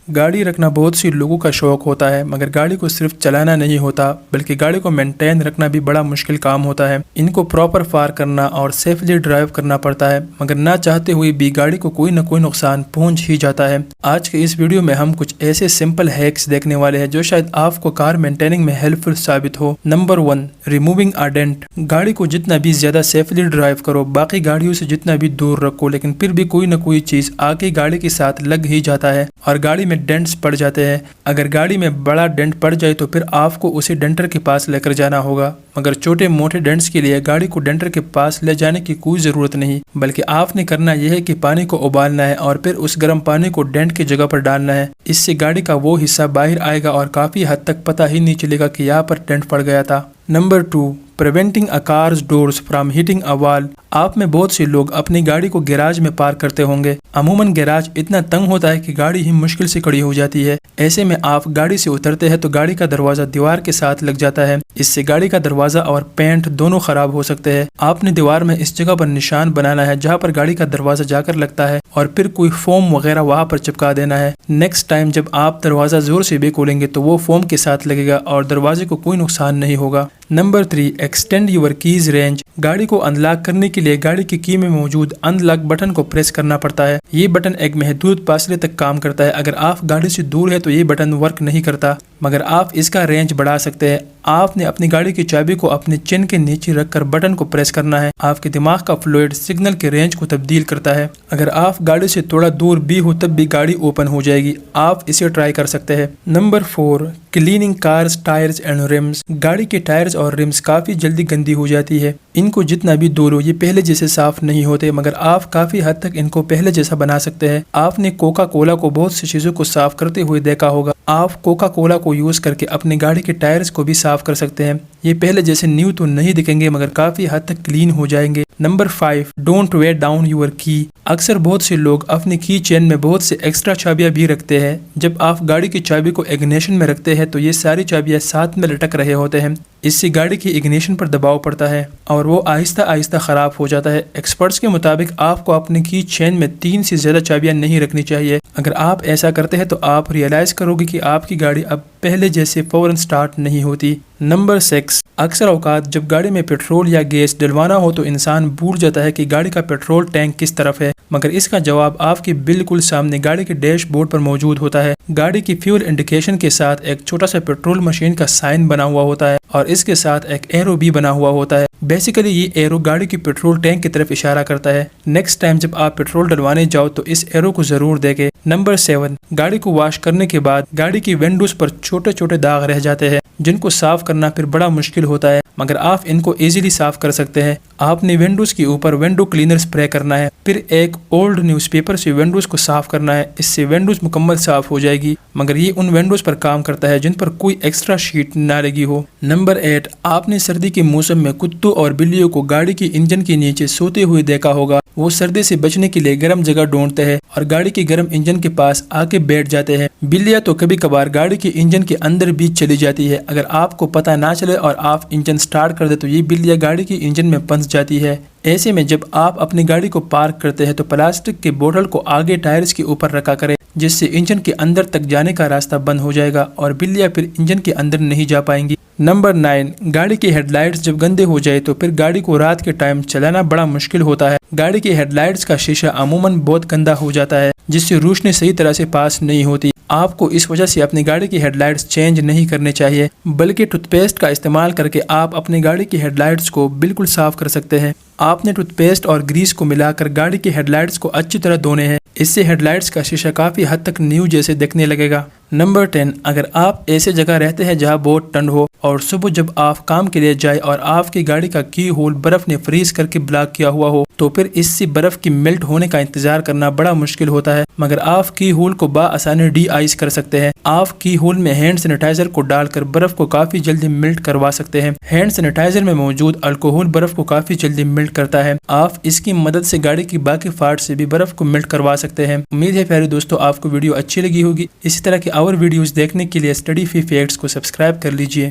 گاڑی رکھنا بہت سی لوگوں کا شوق ہوتا ہے، مگر گاڑی کو صرف چلانا نہیں ہوتا بلکہ گاڑی کو مینٹین رکھنا بھی بڑا مشکل کام ہوتا ہے۔ ان کو پراپر پارک کرنا اور سیفلی ڈرائیو کرنا پڑتا ہے، مگر نہ چاہتے ہوئے بھی گاڑی کو کوئی نہ کوئی نقصان پہنچ ہی جاتا ہے۔ آج کے اس ویڈیو میں ہم کچھ ایسے سمپل ہیکس دیکھنے والے ہیں جو شاید آپ کو کار مینٹیننگ میں ہیلپ فل ثابت ہو۔ Number 1، removing a dent. گاڑی کو جتنا بھی زیادہ سیفلی ڈرائیو کرو، باقی گاڑیوں سے جتنا بھی دور رکھو، لیکن پھر بھی کوئی نہ کوئی چیز آگے گاڑی کے ساتھ لگ ہی جاتا ہے اور گاڑی میں ڈینٹس پڑ جاتے ہیں۔ اگر گاڑی میں بڑا ڈینٹ پڑ جائے تو پھر آپ کو اسے ڈینٹر کے پاس لے کر جانا ہوگا، مگر چھوٹے موٹے ڈینٹس کے لیے گاڑی کو ڈینٹر کے پاس لے جانے کی کوئی ضرورت نہیں، بلکہ آپ نے کرنا یہ ہے کہ پانی کو ابالنا ہے اور پھر اس گرم پانی کو ڈینٹ کی جگہ پر ڈالنا ہے۔ اس سے گاڑی کا وہ حصہ باہر آئے گا اور کافی حد تک پتہ ہی نہیں چلے گا کہ یہاں پر ڈینٹ پڑ گیا تھا۔ Number 2، preventing a cars doors from hitting a wall. آپ میں بہت سے لوگ اپنی گاڑی کو گیراج میں پارک کرتے ہوں گے۔ عموماً گیراج اتنا تنگ ہوتا ہے کہ گاڑی ہی مشکل سے کھڑی ہو جاتی ہے۔ ایسے میں آپ گاڑی سے اترتے ہیں تو گاڑی کا دروازہ دیوار کے ساتھ لگ جاتا ہے، اس سے گاڑی کا دروازہ اور پینٹ دونوں خراب ہو سکتے ہیں۔ آپ نے دیوار میں اس جگہ پر نشان بنانا ہے جہاں پر گاڑی کا دروازہ جا کر لگتا ہے اور پھر کوئی فوم وغیرہ وہاں پر چپکا دینا ہے۔ نیکسٹ ٹائم جب آپ دروازہ زور سے بھی کھولیں گے تو وہ فوم کے ساتھ لگے گا اور دروازے کو کوئی نقصان نہیں ہوگا۔ Number 3، extend your keys range. گاڑی کو انلاک کرنے کے لیے گاڑی کی کی میں موجود انلاک بٹن کو پریس کرنا پڑتا ہے۔ یہ بٹن ایک محدود فاصلے تک کام کرتا ہے۔ اگر آپ گاڑی سے دور ہے تو یہ بٹن ورک نہیں کرتا، مگر آپ اس کا رینج بڑھا سکتے ہیں۔ آپ نے اپنی گاڑی کی چابی کو اپنے چین کے نیچے رکھ کر بٹن کو پریس کرنا ہے۔ آپ کے دماغ کا فلوئڈ سگنل کے رینج کو تبدیل کرتا ہے۔ اگر آپ گاڑی سے تھوڑا دور بھی ہو تب بھی گاڑی اوپن ہو جائے گی۔ آپ اسے ٹرائی کر سکتے ہیں۔ Number 4، cleaning cars tyres and reams. گاڑی کے ٹائرز اور ریمز کافی جلدی گندی ہو جاتی ہے۔ ان کو جتنا بھی دھو یہ پہلے جیسے صاف نہیں ہوتے، مگر آپ کافی حد تک ان کو پہلے جیسا بنا سکتے ہیں۔ آپ نے کوکا کولا کو بہت سی چیزوں کو صاف کرتے ہوئے دیکھا ہوگا۔ آپ کوکا کولا کو یوز کر کے اپنی گاڑی کے ٹائرز کو بھی صاف کر سکتے ہیں۔ یہ پہلے جیسے نیو تو نہیں دکھیں گے، مگر کافی حد تک کلین ہو جائیں گے۔ Number 5، don't wait down your کی۔ اکثر بہت سے لوگ اپنی کی چین میں بہت سے ایکسٹرا چابیاں بھی رکھتے ہیں۔ جب آپ گاڑی کی چابی کو اگنیشن میں رکھتے ہیں تو یہ ساری چابیاں ساتھ میں لٹک رہے ہوتے ہیں، اس سے گاڑی کی اگنیشن پر دباؤ پڑتا ہے اور وہ آہستہ آہستہ خراب ہو جاتا ہے۔ ایکسپرٹس کے مطابق آپ کو اپنی کی چین میں 3 سے زیادہ چابیاں نہیں رکھنی چاہیے۔ اگر آپ ایسا کرتے ہیں تو آپ ریئلائز کرو گے کہ آپ کی گاڑی اب پہلے جیسے فوراً سٹارٹ نہیں ہوتی۔ نمبر 6، اکثر اوقات جب گاڑی میں پیٹرول یا گیس ڈلوانا ہو تو انسان بھول جاتا ہے کہ گاڑی کا پیٹرول ٹینک کس طرف ہے، مگر اس کا جواب آپ کے بالکل سامنے گاڑی کے ڈیش بورڈ پر موجود ہوتا ہے۔ گاڑی کی فیول انڈیکیشن کے ساتھ ایک چھوٹا سا پیٹرول مشین کا سائن بنا ہوا ہوتا ہے اور اس کے ساتھ ایک ایرو بھی بنا ہوا ہوتا ہے۔ بیسیکلی یہ ایرو گاڑی کی پیٹرول ٹینک کی طرف اشارہ کرتا ہے۔ نیکسٹ ٹائم جب آپ پیٹرول ڈلوانے جاؤ تو اس ایرو کو ضرور دیکھیں۔ نمبر 7، گاڑی کو واش کرنے کے بعد گاڑی کی ونڈوز پر چھوٹے چھوٹے داغ رہ جاتے ہیں جن کو صاف کرنا پھر بڑا مشکل ہوتا ہے، مگر آپ ان کو ایزیلی صاف کر سکتے ہیں۔ آپ نے ونڈوز کے اوپر ونڈو کلینر اسپرے کرنا ہے، پھر ایک اولڈ نیوز پیپر سے ونڈوز کو صاف کرنا ہے، اس سے ونڈوز مکمل صاف ہو جائے گی، مگر یہ ان ونڈوز پر کام کرتا ہے جن پر کوئی ایکسٹرا شیٹ نہ لگی ہو۔ نمبر 8، آپ نے سردی کے موسم میں کتوں اور بلیوں کو گاڑی کی انجن کے نیچے سوتے ہوئے دیکھا ہوگا۔ وہ سردی سے بچنے کے لیے گرم جگہ ڈھونڈتے ہیں اور گاڑی کے گرم انجن کے پاس آ کے بیٹھ جاتے ہیں۔ بلیاں تو کبھی کبھار گاڑی کے انجن کے اندر بھی چلی جاتی ہے۔ اگر آپ کو پتہ نہ چلے اور آپ انجن سٹارٹ کر دیں تو یہ بلیاں گاڑی کی انجن میں پھنس جاتی ہے۔ ایسے میں جب آپ اپنی گاڑی کو پارک کرتے ہیں تو پلاسٹک کے بوتل کو آگے ٹائرز کے اوپر رکھا کریں، جس سے انجن کے اندر تک جانے کا راستہ بند ہو جائے گا اور بلیاں پھر انجن کے اندر نہیں جا پائیں گی۔ نمبر 9، گاڑی کی ہیڈ لائٹس جب گندے ہو جائے تو پھر گاڑی کو رات کے ٹائم چلانا بڑا مشکل ہوتا ہے۔ گاڑی کی ہیڈ لائٹس کا شیشہ عموماً بہت گندا ہو جاتا ہے جس سے روشنی صحیح طرح سے پاس نہیں ہوتی۔ آپ کو اس وجہ سے اپنی گاڑی کی ہیڈ لائٹس چینج نہیں کرنے چاہیے، بلکہ ٹوتھ پیسٹ کا استعمال کر کے آپ اپنی گاڑی کی ہیڈ لائٹس کو بالکل صاف کر سکتے ہیں۔ آپ نے ٹوتھ پیسٹ اور گریس کو ملا کر گاڑی کی ہیڈ لائٹس کو اچھی طرح دھونے ہیں، اس سے ہیڈ لائٹس کا شیشہ کافی حد تک نیو جیسے دکھنے لگے گا۔ نمبر 10، اگر آپ ایسے جگہ رہتے ہیں جہاں بہت ٹھنڈ ہو اور صبح جب آپ کام کے لیے جائے اور آپ کی گاڑی کا کی ہول برف نے فریز کر کے بلاک کیا ہوا ہو تو پھر اس سے برف کی میلٹ ہونے کا انتظار کرنا بڑا مشکل ہوتا ہے، مگر آپ کی ہول کو بآسانی ڈی آئس کر سکتے ہیں۔ آپ کی ہول میں ہینڈ سینیٹائزر کو ڈال کر برف کو کافی جلدی میلٹ کروا سکتے ہیں۔ ہینڈ سینیٹائزر میں موجود الکوہول برف کو کافی جلدی میلٹ کرتا ہے۔ آپ اس کی مدد سے گاڑی کی باقی پارٹ سے بھی برف کو میلٹ کروا سکتے ہیں۔ امید ہے پیارے دوستو آپ کو ویڈیو اچھی لگی ہوگی۔ اسی طرح کی اور ویڈیوز دیکھنے کے لیے اسٹڈی فی فیکٹس کو سبسکرائب کر لیجئے۔